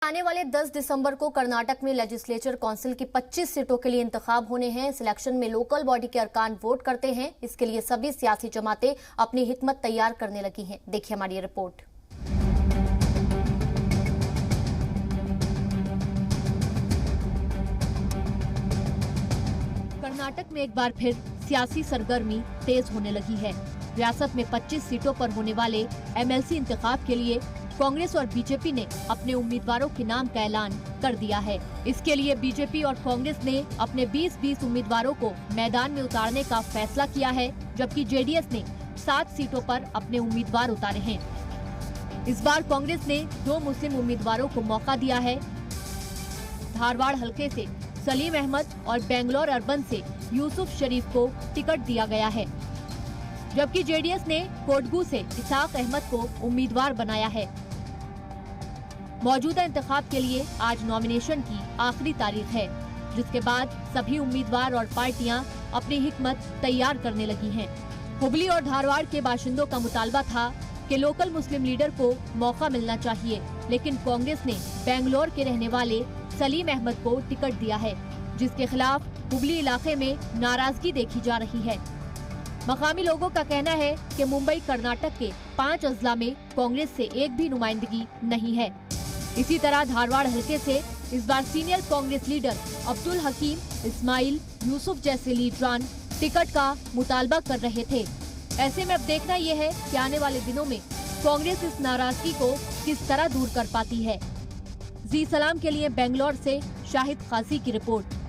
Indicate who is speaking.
Speaker 1: आने वाले 10 दिसंबर को कर्नाटक में लेजिस्लेचर काउंसिल की 25 सीटों के लिए इंतखाब होने हैं। इस इलेक्शन में लोकल बॉडी के अरकान वोट करते हैं। इसके लिए सभी सियासी जमातें अपनी हिकमत तैयार करने लगी हैं। देखिए हमारी ये रिपोर्ट। कर्नाटक में एक बार फिर सियासी सरगर्मी तेज होने लगी है। रियासत में 25 सीटों पर होने वाले एमएलसी इंतखाब के लिए कांग्रेस और बीजेपी ने अपने उम्मीदवारों के नाम का ऐलान कर दिया है। इसके लिए बीजेपी और कांग्रेस ने अपने 20-20 उम्मीदवारों को मैदान में उतारने का फैसला किया है, जबकि जेडीएस ने 7 सीटों पर अपने उम्मीदवार उतारे हैं। इस बार कांग्रेस ने 2 मुस्लिम उम्मीदवारों को मौका दिया है। धारवाड़ हलके से सलीम अहमद और बेंगलोर अर्बन से यूसुफ शरीफ को टिकट दिया गया है, जबकि जेडीएस ने कोडगू से इसाक अहमद को उम्मीदवार बनाया है। मौजूदा इंतखाब के लिए आज नॉमिनेशन की आखिरी तारीख है, जिसके बाद सभी उम्मीदवार और पार्टियां अपनी हिकमत तैयार करने लगी हैं। हुबली और धारवाड़ के बाशिंदों का मुतालबा था कि लोकल मुस्लिम लीडर को मौका मिलना चाहिए, लेकिन कांग्रेस ने बेंगलोर के रहने वाले सलीम अहमद को टिकट दिया है, जिसके खिलाफ हुबली इलाके में नाराजगी देखी जा रही है। मकामी लोगों का कहना है कि मुंबई कर्नाटक के 5 अजला में कांग्रेस से एक भी नुमाइंदगी नहीं है। इसी तरह धारवाड़ हलके से इस बार सीनियर कांग्रेस लीडर अब्दुल हकीम, इस्माइल, यूसुफ जैसे लीडरान टिकट का मुतालबा कर रहे थे। ऐसे में अब देखना यह है कि आने वाले दिनों में कांग्रेस इस नाराजगी को किस तरह दूर कर पाती है। जी सलाम के लिए बेंगलोर से शाहिद खासी की रिपोर्ट।